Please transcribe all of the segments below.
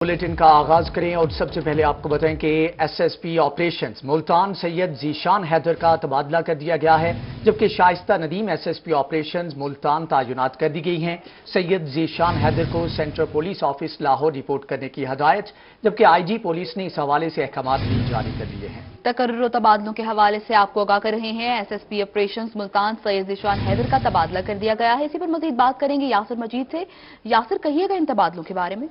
Bulletin का आगाज करें और सबसे पहले आपको बताएं कि एसएसपी ऑपरेशंस मुल्तान सैयद जीशान हैदर का तबादला कर दिया गया है, जबकि शाइस्ता नदीम एसएसपी ऑपरेशंस मुल्तान तैनात कर दी गई हैं। सैयद जीशान हैदर को central police office Lahore report करने की हदायत, जबकि आईजी पुलिस ने इस हवाले से अहकाम भी जारी कर दिए हैं। तकर्रुर और तबादलों के हवाले से आपको आगाह कर रहे हैं। एसएसपी ऑपरेशंस मुल्तान सैयद जीशान हैदर का तबादला कर दिया गया है। इसी पर मजीद बात करेंगे यासिर मजीद से। यासिर, कहिएगा इन तबादलों के बारे में।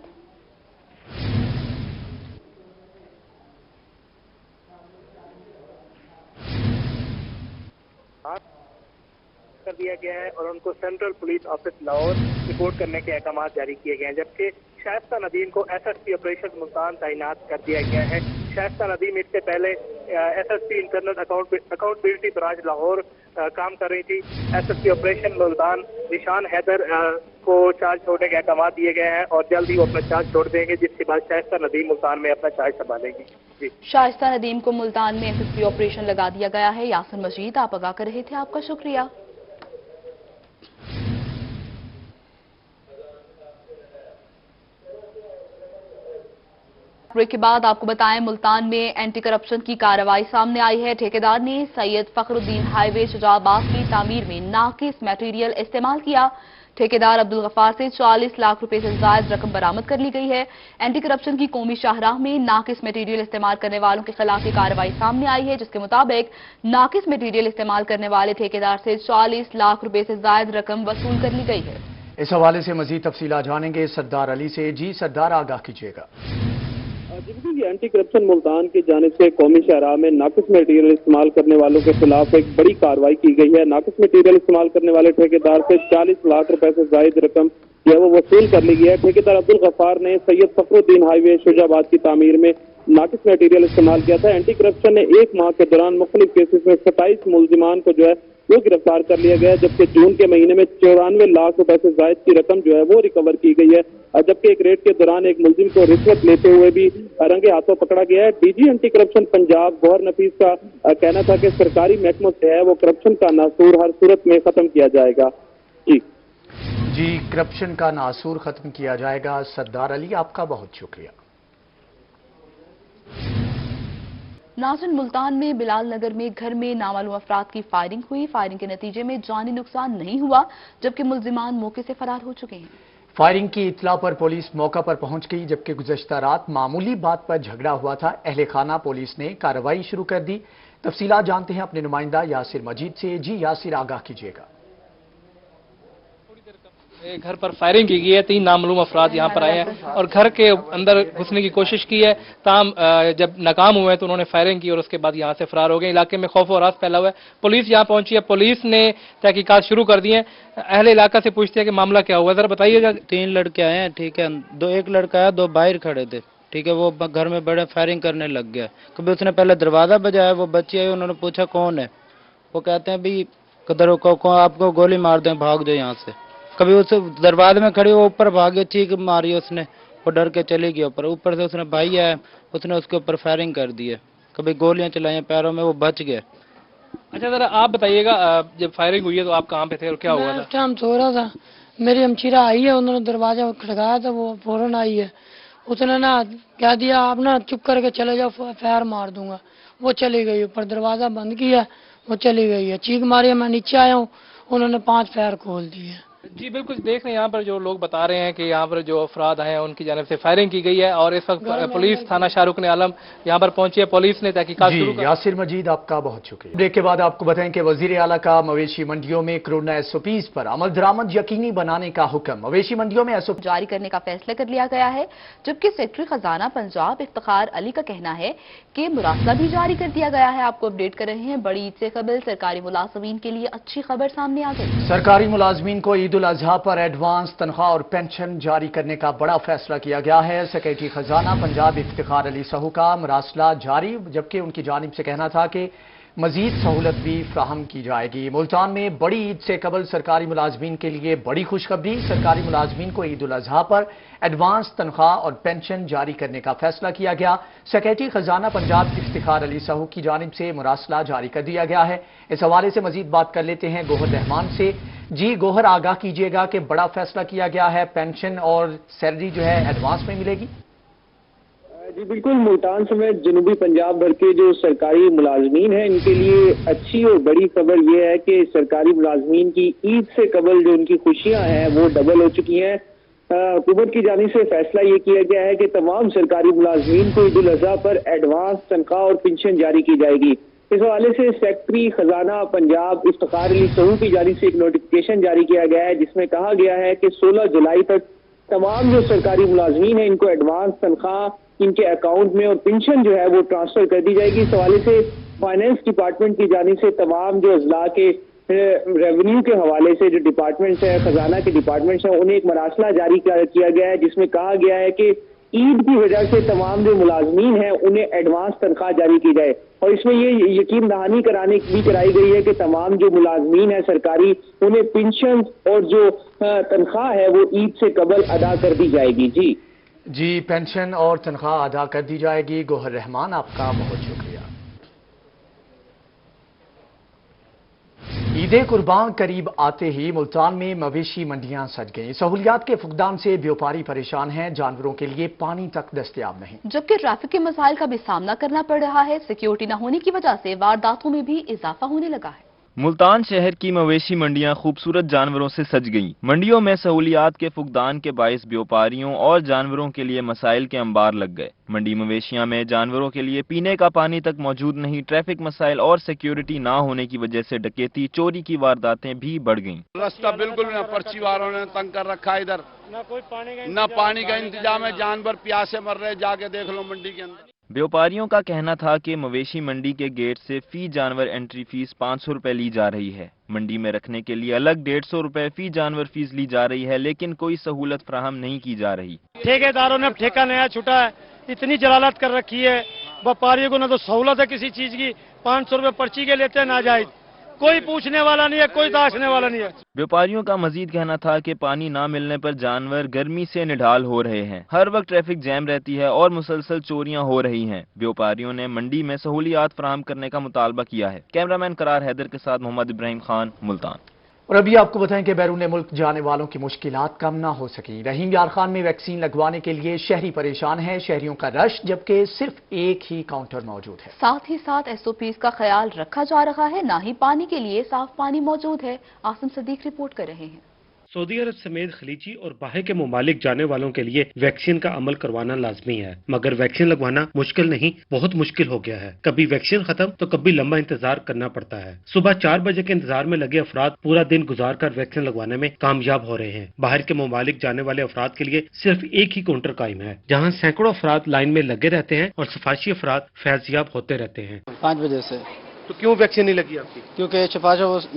कर दिया गया है और उनको central police office Lahore report करने के अहकाम जारी किए गए हैं, जबकि शाइस्ता नदीम को एसएसपी ऑपरेशन मुल्तान तैनात कर दिया गया है। शाइस्ता नदीम इससे पहले SSP internal accountability branch Lahore काम कर रही थी। एसएसपी ऑपरेशन मुल्तान जीशान हैदर को चार्ज छोड़ने के अहकाम दिए गए हैं और जल्द ही वो अपना चार्ज छोड़ देंगे, जिसके बाद शाइस्ता नदीम मुल्तान में अपना चार्ज संभालेंगी। शाइस्ता नदीम को मुल्तान में एसएसपी ऑपरेशन लगा दिया गया है। यासिर मजीद, आप आगाह कर रहे थे, आपका शुक्रिया। ब्रेक के बाद आपको बताएं, मुल्तान में एंटी करप्शन की कार्रवाई सामने आई है। ठेकेदार ने सैयद फखरुद्दीन हाईवे शुजाबाद की तामीर में नाकिस मटेरियल इस्तेमाल किया। ठेकेदार अब्दुल गफ्फार से 40 लाख रुपए से जायद रकम बरामद कर ली गई है। एंटी करप्शन की कौमी शाहराह में नाकिस मटेरियल इस्तेमाल करने वालों के खिलाफ ये कार्रवाई सामने आई है, जिसके मुताबिक नाकिस मटेरियल इस्तेमाल करने वाले ठेकेदार से 40 लाख रुपए से जायद रकम वसूल कर ली गई है। इस हवाले से मजीद तफसीलात जानेंगे सरदार अली से। जी सरदार, आगाह कीजिएगा। जी, एंटी करप्शन मुल्तान की जानिब से कौमी शाहराह में नाकिस मटीरियल इस्तेमाल करने वालों के खिलाफ एक बड़ी कार्रवाई की गई है। नाकिस मटीरियल इस्तेमाल करने वाले ठेकेदार से 40 लाख रुपए से जायद रकम जो है वो वसूल कर ली गई है। ठेकेदार अब्दुल गफ्फार ने सैयद फखरुद्दीन हाईवे शुजाबाद की तामीर में नाकिस मटीरियल इस्तेमाल किया था। एंटी करप्शन ने एक माह के दौरान मुख्तलिफ केसेस में 27 मुलजिमान को जो है वो गिरफ्तार कर लिया गया, जबकि जून के महीने में 94 लाख रुपए से जायद की रकम जो है वो रिकवर की गई है। जबकि एक रेड के दौरान एक मुलजिम को रिश्वत लेते हुए भी रंगे हाथों पकड़ा गया है। DG anti corruption Punjab Gauhar Nafees का कहना था कि सरकारी महकमों से है वो करप्शन का नासूर हर सूरत में खत्म किया जाएगा। जी, करप्शन का नासूर खत्म किया जाएगा। सरदार अली, आपका बहुत शुक्रिया। नाज़रीन, मुल्तान में बिलाल नगर में घर में नामालूम अफराद की फायरिंग हुई। फायरिंग के नतीजे में जानी नुकसान नहीं हुआ, जबकि मुलजिमान मौके से फरार हो चुके हैं। फायरिंग की इत्तला पर पुलिस मौका पर पहुंच गई, जबकि गुज़श्ता रात मामूली बात पर झगड़ा हुआ था। अहले खाना पुलिस ने कार्रवाई शुरू कर दी। तफसीलात जानते हैं अपने नुमाइंदा यासिर मजीद से। जी यासिर, आगाह कीजिएगा। घर पर फायरिंग की गई है। 3 नामालूम अफराद यहाँ पर आए हैं और घर के अंदर घुसने की कोशिश की है। ताम जब नाकाम हुए तो उन्होंने फायरिंग की और उसके बाद यहाँ से फरार हो गए। इलाके में खौफ और रास फैला हुआ है। पुलिस यहाँ पहुंची है। पुलिस ने तहकीकात शुरू कर दी है। अहले इलाका से पूछते हैं कि मामला क्या हुआ, जरा बताइएगा। 3 लड़के आए हैं, ठीक है। एक लड़का है, 2 बाहर खड़े थे, ठीक है। वो घर में बड़े फायरिंग करने लग गया। कभी उसने पहले दरवाजा बजाया, वो बच्चे आए, उन्होंने पूछा कौन है। वो कहते हैं भी कदर को आपको गोली मार दें, भाग दो यहाँ से। कभी उस दरवाजे में खड़ी वो ऊपर भागे, चीख मारी उसने, वो डर के चली गई ऊपर से उसने भाई है, उसने उसके ऊपर फायरिंग कर दी है। कभी गोलियां चलाई पैरों में, वो बच गए। अच्छा, जरा आप बताइएगा, जब फायरिंग हुई है तो आप कहाँ पे थे और क्या हुआ था? उस टाइम सो रहा था। मेरी हमशीरा आई है, उन्होंने दरवाजा खड़काया था, वो फौरन आई है। उसने ना कह दिया आप ना चुप करके चले जाओ, फायर मार दूंगा। वो चली गई ऊपर, दरवाजा बंद किया, वो चली गई है। चीख मारी है, मैं नीचे आया हूँ, उन्होंने 5 फायर खोल दिए। जी बिल्कुल, देख रहे हैं यहाँ पर जो लोग बता रहे हैं कि यहाँ पर जो अफराद आए हैं उनकी जानिब से फायरिंग की गई है और इस वक्त पुलिस थाना शाहरुख ने आलम यहाँ पर पहुंची है। पुलिस ने तहकीकात शुरू कर। यासिर मजीद, आपका बहुत शुक्रिया। ब्रेक के बाद आपको बताएं कि वजीर आला का मवेशी मंडियों में कोरोना एसओपीज पर अमल दरामद यकीनी बनाने का हुक्म। मवेशी मंडियों में एसओपी जारी करने का फैसला कर लिया गया है, जबकि सेक्रेटरी खजाना पंजाब इफ्तिखार अली का कहना है कि मुरासला भी जारी कर दिया गया है। आपको अपडेट कर रहे हैं। बड़ी ईद से कबल सरकारी मुलाजमीन के लिए अच्छी खबर सामने आ गई। सरकारी मुलाजमीन को ईद उल अजहा पर एडवांस तनख्वाह और पेंशन जारी करने का बड़ा फैसला किया गया है। सेक्रेटरी खजाना पंजाब इफ्तिखार अली सहू का मुरासला जारी, जबकि उनकी जानिब से कहना था कि मजीद सहूलत भी फ्राहम की जाएगी। मुल्तान में बड़ी ईद से कबल सरकारी मुलाजमीन के लिए बड़ी खुशखबरी। सरकारी मुलाजमीन को ईद उल अजहा पर एडवांस तनख्वाह और पेंशन जारी करने का फैसला किया गया। सेक्रेटरी खजाना पंजाब इफ्तिखार अली सहू की जानिब से मुरासला जारी कर दिया गया है। इस हवाले से मजीद बात कर लेते हैं गोहर रहमान से। जी गोहर, आगाह कीजिएगा कि बड़ा फैसला किया गया है, पेंशन और सैलरी जो है एडवांस में मिलेगी। جی بالکل، ملتان سمیت جنوبی پنجاب بھر کے جو سرکاری ملازمین ہیں ان کے لیے اچھی اور بڑی خبر یہ ہے کہ سرکاری ملازمین کی عید سے قبل جو ان کی خوشیاں ہیں وہ ڈبل ہو چکی ہیں۔ حکومت کی جانب سے فیصلہ یہ کیا گیا ہے کہ تمام سرکاری ملازمین کو عید الاضحیٰ پر ایڈوانس تنخواہ اور پنشن جاری کی جائے گی۔ اس حوالے سے سیکٹری خزانہ پنجاب افتخار علی سہو کی جانب سے ایک نوٹیفکیشن جاری کیا گیا ہے جس میں کہا گیا ہے کہ 16 جولائی تک تمام جو سرکاری ملازمین ہیں ان کو ایڈوانس تنخواہ ان کے اکاؤنٹ میں اور پنشن جو ہے وہ ٹرانسفر کر دی جائے گی۔ اس حوالے سے فائنینس ڈپارٹمنٹ کی جانب سے تمام جو اضلاع کے ریونیو کے حوالے سے جو ڈپارٹمنٹس ہیں، خزانہ کے ڈپارٹمنٹس ہیں، انہیں ایک مراسلہ جاری کیا گیا ہے جس میں کہا گیا ہے کہ عید کی وجہ سے تمام جو ملازمین ہیں انہیں ایڈوانس تنخواہ جاری کی جائے، اور اس میں یہ یقین دہانی کرائی گئی ہے کہ تمام جو ملازمین ہیں سرکاری انہیں پنشن اور جو تنخواہ ہے وہ عید سے قبل ادا کر دی جائے گی۔ جی پینشن اور تنخواہ ادا کر دی جائے گی۔ گوہر رحمان، آپ کا بہت شکریہ۔ عید قربان قریب آتے ہی ملتان میں مویشی منڈیاں سج گئیں۔ سہولیات کے فقدان سے بیوپاری پریشان ہیں، جانوروں کے لیے پانی تک دستیاب نہیں، جبکہ ٹریفک کے مسائل کا بھی سامنا کرنا پڑ رہا ہے۔ سیکیورٹی نہ ہونے کی وجہ سے وارداتوں میں بھی اضافہ ہونے لگا ہے۔ ملتان شہر کی مویشی منڈیاں خوبصورت جانوروں سے سج گئیں۔ منڈیوں میں سہولیات کے فقدان کے باعث بیوپاریوں اور جانوروں کے لیے مسائل کے انبار لگ گئے۔ منڈی مویشیاں میں جانوروں کے لیے پینے کا پانی تک موجود نہیں، ٹریفک مسائل اور سیکیورٹی نہ ہونے کی وجہ سے ڈکیتی، چوری کی وارداتیں بھی بڑھ گئیں۔ راستہ بالکل نہ، پرچی والوں نے تنگ کر رکھا ہے، ادھر نہ پانی کا انتظام ہے، جانور پیاسے مر رہے، جا کے دیکھ لو منڈی کے اندر۔ بیوپاریوں کا کہنا تھا کہ مویشی منڈی کے گیٹ سے فی جانور انٹری فیس 500 روپے لی جا رہی ہے، منڈی میں رکھنے کے لیے الگ 150 روپے فی جانور فیس لی جا رہی ہے، لیکن کوئی سہولت فراہم نہیں کی جا رہی۔ ٹھیکیداروں نے اب ٹھیکہ نیا چھوٹا ہے، اتنی جلالت کر رکھی ہے، وپاریوں کو نہ تو سہولت ہے کسی چیز کی، 500 روپے پرچی کے لیتے ہیں ناجائز، کوئی پوچھنے والا نہیں ہے، کوئی داشنے والا نہیں ہے۔ بیوپاریوں کا مزید کہنا تھا کہ پانی نہ ملنے پر جانور گرمی سے نڈھال ہو رہے ہیں، ہر وقت ٹریفک جیم رہتی ہے اور مسلسل چوریاں ہو رہی ہیں۔ بیوپاریوں نے منڈی میں سہولیات فراہم کرنے کا مطالبہ کیا ہے۔ کیمرامین قرار حیدر کے ساتھ محمد ابراہیم خان، ملتان۔ اور ابھی آپ کو بتائیں کہ بیرون ملک جانے والوں کی مشکلات کم نہ ہو سکیں۔ رحیم یار خان میں ویکسین لگوانے کے لیے شہری پریشان ہیں، شہریوں کا رش، جبکہ صرف ایک ہی کاؤنٹر موجود ہے۔ ساتھ ہی ساتھ SOPs کا خیال رکھا جا رہا ہے، نہ ہی پانی کے لیے صاف پانی موجود ہے۔ آسم صدیق رپورٹ کر رہے ہیں۔ سعودی عرب سمیت خلیجی اور باہر کے ممالک جانے والوں کے لیے ویکسین کا عمل کروانا لازمی ہے، مگر ویکسین لگوانا مشکل نہیں، بہت مشکل ہو گیا ہے۔ کبھی ویکسین ختم تو کبھی لمبا انتظار کرنا پڑتا ہے۔ صبح 4 بجے کے انتظار میں لگے افراد پورا دن گزار کر ویکسین لگوانے میں کامیاب ہو رہے ہیں۔ باہر کے ممالک جانے والے افراد کے لیے صرف ایک ہی کاؤنٹر قائم ہے، جہاں سینکڑوں افراد لائن میں لگے رہتے ہیں اور سفارشی افراد فیضیاب ہوتے رہتے ہیں۔ 5 بجے سے۔ تو کیوں ویکسین نہیں لگی آپ کی؟ کیونکہ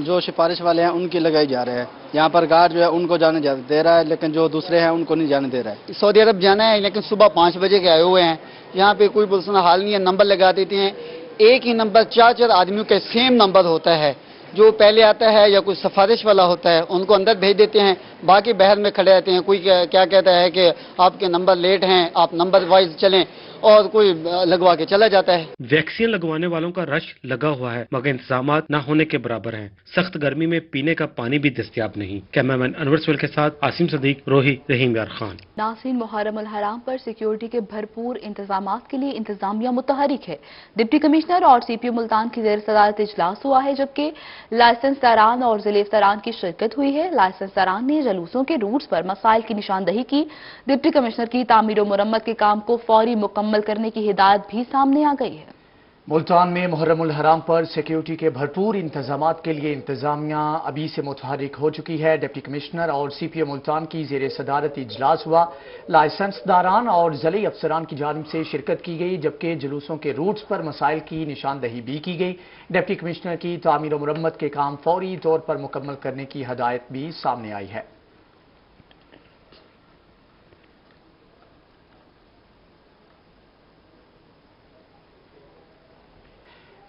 جو سفارش والے ہیں ان کی لگائی جا رہے ہیں، یہاں پر گارڈ جو ہے ان کو جانے دے رہا ہے، لیکن جو دوسرے ہیں ان کو نہیں جانے دے رہا ہے۔ سعودی عرب جانا ہے لیکن صبح 5 بجے کے آئے ہوئے ہیں، یہاں پہ کوئی بلسنا حال نہیں ہے، نمبر لگا دیتے ہیں، ایک ہی نمبر 4 آدمیوں کے سیم نمبر ہوتا ہے، جو پہلے آتا ہے یا کوئی سفارش والا ہوتا ہے ان کو اندر بھیج دیتے ہیں، باقی باہر میں کھڑے رہتے ہیں۔ کوئی کیا کہتا ہے کہ آپ کے نمبر لیٹ ہیں، آپ نمبر وائز چلیں، اور کوئی لگوا کے چلا جاتا ہے۔ ویکسین لگوانے والوں کا رش لگا ہوا ہے، مگر انتظامات نہ ہونے کے برابر ہیں۔ سخت گرمی میں پینے کا پانی بھی دستیاب نہیں۔ کیمرامین انور سویل کے ساتھ آسم صدیق، روہی، رحیم یار خان۔ ناظرین، محرم الحرام پر سیکیورٹی کے بھرپور انتظامات کے لیے انتظامیہ متحرک ہے۔ ڈپٹی کمشنر اور CPO ملتان کی زیر صدارت اجلاس ہوا ہے، جبکہ لائسنس داران اور ضلع افسران کی شرکت ہوئی ہے۔ لائسنس داران نے جلوسوں کے روٹس پر مسائل کی نشاندہی کی۔ ڈپٹی کمشنر کی تعمیر و مرمت کے کام کو فوری مکمل کرنے کی ہدایت بھی سامنے آ گئی ہے۔ ملتان میں محرم الحرام پر سیکیورٹی کے بھرپور انتظامات کے لیے انتظامیہ ابھی سے متحرک ہو چکی ہے۔ ڈپٹی کمشنر اور CPO ملتان کی زیر صدارت اجلاس ہوا۔ لائسنس داران اور ضلعی افسران کی جانب سے شرکت کی گئی، جبکہ جلوسوں کے روٹس پر مسائل کی نشاندہی بھی کی گئی۔ ڈپٹی کمشنر کی تعمیر و مرمت کے کام فوری طور پر مکمل کرنے کی ہدایت بھی سامنے آئی ہے۔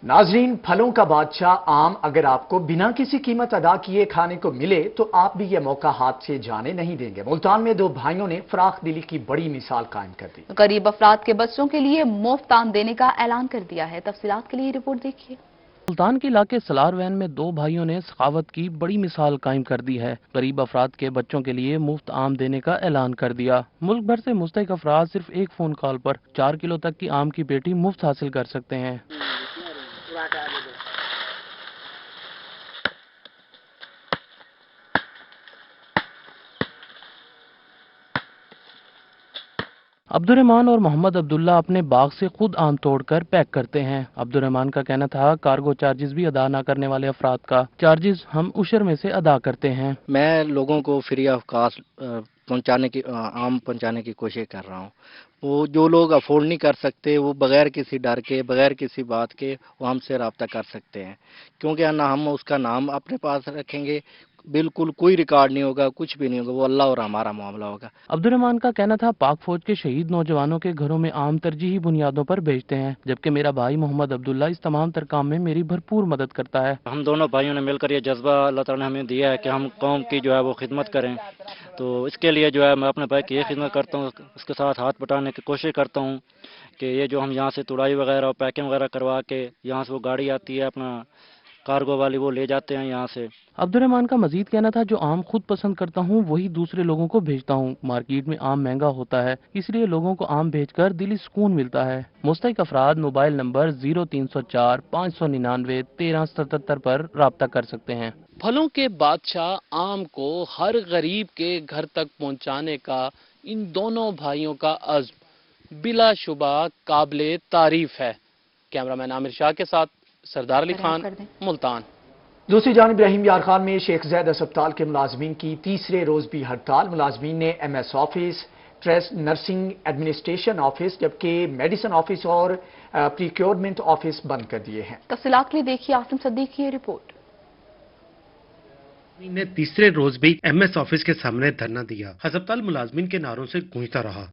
ناظرین، پھلوں کا بادشاہ آم اگر آپ کو بنا کسی قیمت ادا کیے کھانے کو ملے تو آپ بھی یہ موقع ہاتھ سے جانے نہیں دیں گے۔ ملتان میں 2 بھائیوں نے فراخ دلی کی بڑی مثال قائم کر دی۔ غریب افراد کے بچوں کے لیے مفت آم دینے کا اعلان کر دیا ہے۔ تفصیلات کے لیے رپورٹ دیکھیے۔ सुल्तान के इलाके सलार वैन में दो भाइयों ने सखावत की बड़ी मिसाल कायम कर दी है। गरीब अफराद के बच्चों के लिए मुफ्त आम देने का ऐलान कर दिया। मुल्क भर से मुस्तहिक अफराद सिर्फ एक फोन कॉल पर 4 किलो तक की आम की पेटी मुफ्त हासिल कर सकते हैं। अब्दुर्रहमान और मोहम्मद अब्दुल्ला अपने बाग से खुद आम तोड़कर पैक करते हैं। अब्दुर्रहमान का कहना था, कार्गो चार्जेस भी अदा न करने वाले अफराद का चार्जेस हम उशर में से अदा करते हैं। मैं लोगों को फ्री ऑफ कास्ट पहुंचाने की आम पहुंचाने की कोशिश कर रहा हूं। वो जो लोग अफोर्ड नहीं कर सकते वो बगैर किसी डर के, बगैर किसी बात के वो हमसे रब्ता कर सकते हैं, क्योंकि ना हम उसका नाम अपने पास रखेंगे, बिल्कुल कोई रिकॉर्ड नहीं होगा, कुछ भी नहीं होगा, वो अल्लाह और हमारा मामला होगा। अब्दुर्रहमान का कहना था, पाक फौज के शहीद नौजवानों के घरों में आम तरजीही बुनियादों पर भेजते हैं, जबकि मेरा भाई मोहम्मद अब्दुल्ला इस तमाम तर काम में मेरी भरपूर मदद करता है। हम दोनों भाइयों ने मिलकर ये जज्बा अल्लाह ताला ने हमें दिया है कि हम कौम की जो है वो खिदमत करें, तो इसके लिए जो है मैं अपने भाई की ये खिदमत करता हूँ, उसके साथ हाथ बटाने की कोशिश करता हूँ कि ये जो हम यहाँ से तुड़ाई वगैरह और पैकिंग वगैरह करवा के यहाँ से वो गाड़ी आती है अपना कार्गो वाली, वो ले जाते हैं यहाँ से। अब्दुर्रहमान का मजीद कहना था, जो आम खुद पसंद करता हूँ वही दूसरे लोगों को भेजता हूँ। मार्केट में आम महंगा होता है, इसलिए लोगों को आम भेजकर दिली सुकून मिलता है। मुस्तहिक अफराद मोबाइल नंबर 0304 599 1377 पर राब्ता कर सकते हैं। फलों के बादशाह आम को हर गरीब के घर तक पहुँचाने का इन दोनों भाइयों का अज़्म बिलाशुबा काबिले तारीफ है। कैमरामैन आमिर शाह के साथ सरदार अली खान, मुल्तान। दूसरी जानिब रहीम यार खान में शेख ज़ैद अस्पताल के मुलाजमीन की तीसरे रोज भी हड़ताल। मुलाजमीन ने MS office, trust nursing administration office जबकि मेडिसिन ऑफिस और प्रिक्योरमेंट ऑफिस बंद कर दिए हैं। तफसीलात के लिए देखिए आसिम सदीक की रिपोर्ट। ने तीसरे रोज भी MS ऑफिस के सामने धरना दिया। अस्पताल मुलाजमीन के नारों से गूंजता रहा।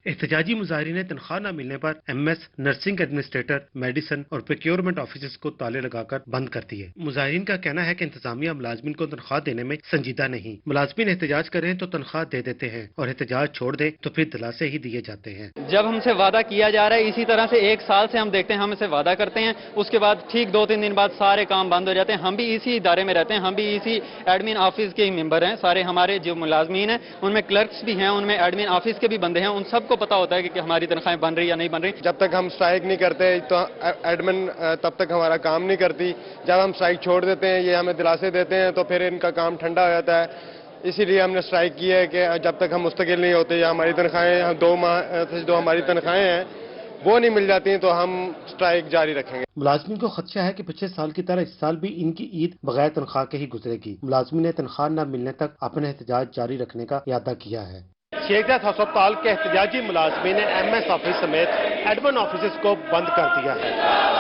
एहतजाजी मुजाहिरीन ने तनख्वाह न मिलने पर MS, नर्सिंग एडमिनिस्ट्रेटर, मेडिसिन और प्रोक्योरमेंट ऑफिस को ताले लगाकर बंद कर दिए। मुजाहिरीन का कहना है कि इंतजामिया मुलाजमीन को तनख्वाह देने में संजीदा नहीं। मुलाजमीन एहतजाज करें तो तनख्वाह दे देते हैं और एहतजाज छोड़ दे तो फिर दिलासे ही दिए जाते हैं। जब हमसे वादा किया जा रहा है, इसी तरह से 1 साल से हम देखते हैं, हमसे वादा करते हैं, उसके बाद ठीक 2-3 दिन बाद सारे काम बंद हो जाते हैं। हम भी इसी इदारे में रहते हैं, हम भी इसी एडमिन ऑफिस के ही मेंबर हैं। सारे हमारे जो मुलाजमीन हैं उनमें क्लर्क्स भी हैं, उनमें एडमिन ऑफिस के भी बंदे हैं, उन सबको पता होता है कि हमारी तनख्वाहें बन रही या नहीं बन रही। जब तक हम स्ट्राइक नहीं करते तो एडमिन तब तक हमारा काम नहीं करती। जब हम स्ट्राइक छोड़ देते हैं, ये हमें दिलासे देते हैं, तो फिर इनका काम ठंडा हो जाता है। इसीलिए हमने स्ट्राइक की है कि जब तक हम मुस्तकिल नहीं होते या हमारी तनख्वाहें 2 माह से जो हमारी तनख्वाहें हैं वो नहीं मिल जाती तो हम स्ट्राइक जारी रखेंगे। मुलाजमीन को खदशा है कि पिछले साल की तरह इस साल भी इनकी ईद बगैर तनख्वाह के ही गुजरेगी। मुलाजमीन ने तनख्वाह न मिलने तक अपना एहतजाज जारी रखने का इरादा किया है। शेख ज़ैद अस्पताल के एहतजाजी मुलाजमीन ने MS ऑफिस समेत एडमिन ऑफिस को बंद कर दिया है,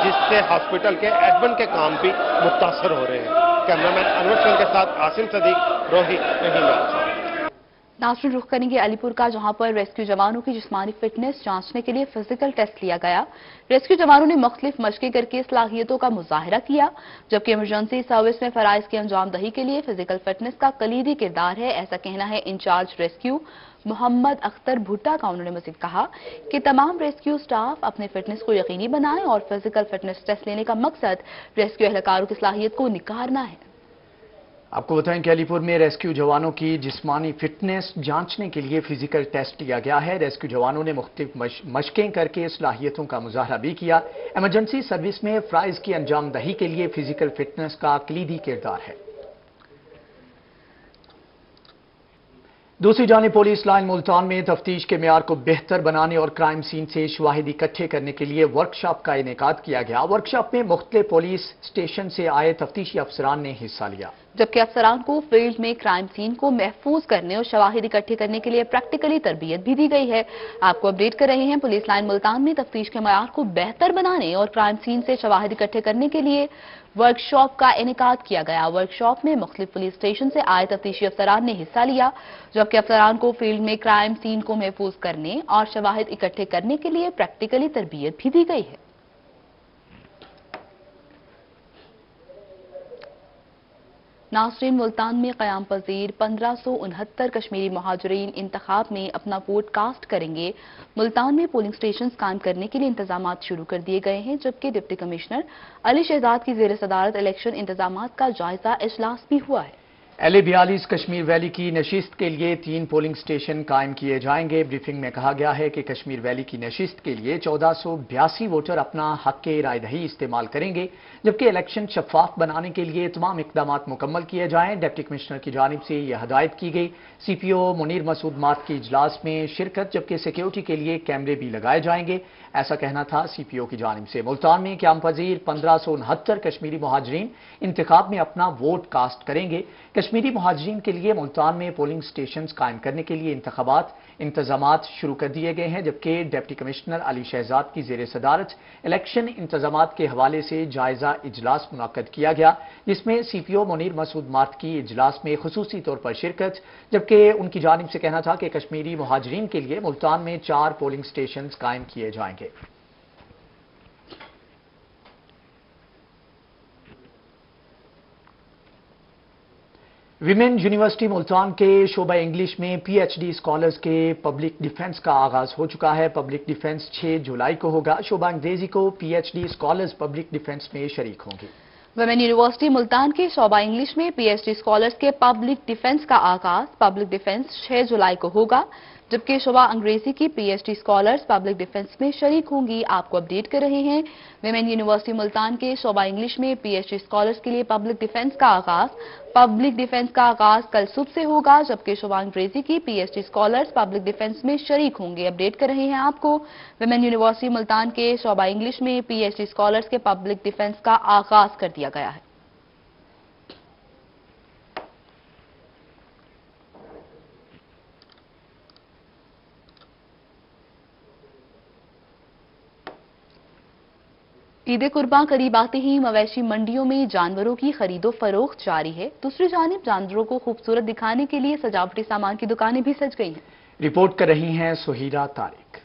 जिससे हॉस्पिटल के एडमिन के काम भी मुतासर हो रहे हैं। कैमरामैन अनवर सिंह के साथ आसिम सदीक, रोही। नाज़रीन, रुख करेंगे अलीपुर का, जहां पर रेस्क्यू जवानों की जिस्मानी फिटनेस जांचने के लिए फिजिकल टेस्ट लिया गया। रेस्क्यू जवानों ने मुख्तलिफ मशकें करके सलाहियतों का मुजाहरा किया, जबकि इमरजेंसी सर्विस में फराइज की अंजाम दही के लिए फिजिकल फिटनेस का कलीदी किरदार है। ऐसा कहना है इंचार्ज रेस्क्यू मोहम्मद अख्तर भुट्टा का। उन्होंने मज़ीद कहा कि तमाम रेस्क्यू स्टाफ अपने फिटनेस को यकीनी बनाएं और फिजिकल फिटनेस टेस्ट लेने का मकसद रेस्क्यू एहलकारों की सलाहियत को निखारना है। आपको बताएं कि अलीपुर में रेस्क्यू जवानों की जिस्मानी फिटनेस जांचने के लिए फिजिकल टेस्ट लिया गया है। रेस्क्यू जवानों ने मुख्तलिफ मशकें करके सलाहियतों का मुजाहरा भी किया। इमरजेंसी सर्विस में फ्राइज की अंजाम दही के लिए फिजिकल फिटनेस का कलीदी किरदार है। दूसरी जानिब पुलिस लाइन मुल्तान में तफ्तीश के मेयार को बेहतर बनाने और क्राइम सीन से शवाहिद इकट्ठे करने के लिए वर्कशॉप का इनेकाद किया गया। वर्कशॉप में मुख्तलिफ पुलिस स्टेशन से आए तफ्तीशी अफसरान ने हिस्सा लिया, जबकि अफसरान को फील्ड में क्राइम सीन को महफूज करने और शवाहिद इकट्ठे करने के लिए प्रैक्टिकली तरबियत भी दी गई है। आपको अपडेट कर रहे हैं, पुलिस लाइन मुल्तान में तफ्तीश के मेयार को बेहतर बनाने और क्राइम सीन से शवाहिद इकट्ठे करने के लिए वर्कशॉप का इनेकाद किया गया। वर्कशॉप में मुख्तलिफ पुलिस स्टेशन से आए तफ्तीशी अफसरान ने हिस्सा लिया, जबकि अफसरान को फील्ड में क्राइम सीन को महफूज करने और शवाहिद इकट्ठे करने के लिए प्रैक्टिकली तरबियत भी दी गई है। नासरीन, मुल्तान में क़याम पजीर 1569 कश्मीरी महाजरीन इंतखाब में अपना वोट कास्ट करेंगे। मुल्तान में पोलिंग स्टेशन कायम करने के लिए इंतजाम शुरू कर दिए गए हैं, जबकि डिप्टी कमिश्नर अली शहजाद की ज़ेर सदारत इलेक्शन इंतजाम का जायजा इजलास भी हुआ है। LA42 कश्मीर वैली की नशिस्त के लिए 3 पोलिंग स्टेशन कायम किए जाएंगे। ब्रीफिंग में कहा गया है कि कश्मीर वैली की नशिस्त के लिए 1482 वोटर अपना हक राय दही इस्तेमाल करेंगे, जबकि इलेक्शन शफाफ बनाने के लिए तमाम इकदाम मुकम्मल किए जाएं। डिप्टी कमिश्नर की जानिब से यह हदायत की गई। CPO मुनीर मसूद मार्ट की इजलास में शिरकत, जबकि सिक्योरिटी के लिए कैमरे भी लगाए जाएंगे, ऐसा कहना था CPO की जानिब से। मुल्तान में क़याम पजीर 1569 कश्मीरी मुहाजिरीन इंतखाब में अपना वोट कास्ट करेंगे। कश्मीरी मुहाजिरीन के लिए मुल्तान में पोलिंग स्टेशन कायम करने के लिए इंतजामात शुरू कर दिए गए हैं, जबकि डिप्टी कमिश्नर अली शहजाद की ज़ेर सदारत इलेक्शन इंतजामात के हवाले से जायजा इजलास मुनक्कद किया गया, जिसमें CPO मुनीर मसूद मार्ट की इजलास में खुसूसी तौर पर शिरकत, जबकि उनकी जानिब से कहना था कि कश्मीरी मुहाजिरीन के लिए मुल्तान में 4 पोलिंग स्टेशन कायम किए जाएंगे। विमेन यूनिवर्सिटी मुल्तान के शोबा इंग्लिश में PhD स्कॉलर्स के पब्लिक डिफेंस का आगाज हो चुका है। पब्लिक डिफेंस 6 जुलाई को होगा। शोबा अंग्रेजी को PhD स्कॉलर्स पब्लिक डिफेंस में शरीक होंगी। विमेन यूनिवर्सिटी मुल्तान के शोबा इंग्लिश में PhD स्कॉलर्स के पब्लिक डिफेंस का आगाज पब्लिक डिफेंस 6 जुलाई को होगा, जबकि शोबा अंग्रेजी की PhD स्कॉलर्स पब्लिक डिफेंस में शरीक होंगी। आपको अपडेट कर रहे हैं। विमेन यूनिवर्सिटी मुल्तान के शोबा इंग्लिश में PhD स्कॉलर्स के लिए पब्लिक डिफेंस का आगाज कल सुबह से होगा, जबकि शोबा अंग्रेजी की PhD स्कॉलर्स पब्लिक डिफेंस में शरीक होंगे। अपडेट कर रहे हैं आपको। विमेन यूनिवर्सिटी मुल्तान के शोबा इंग्लिश में PhD स्कॉलर्स के पब्लिक डिफेंस का आगाज कर दिया गया है। ईद कुर्बान करीब आते ही मवेशी मंडियों में जानवरों की खरीदो फरोख्त जारी है। दूसरी जानिब जानवरों को खूबसूरत दिखाने के लिए सजावटी सामान की दुकानें भी सज गई हैं। रिपोर्ट कर रही हैं सुहीरा तारिक।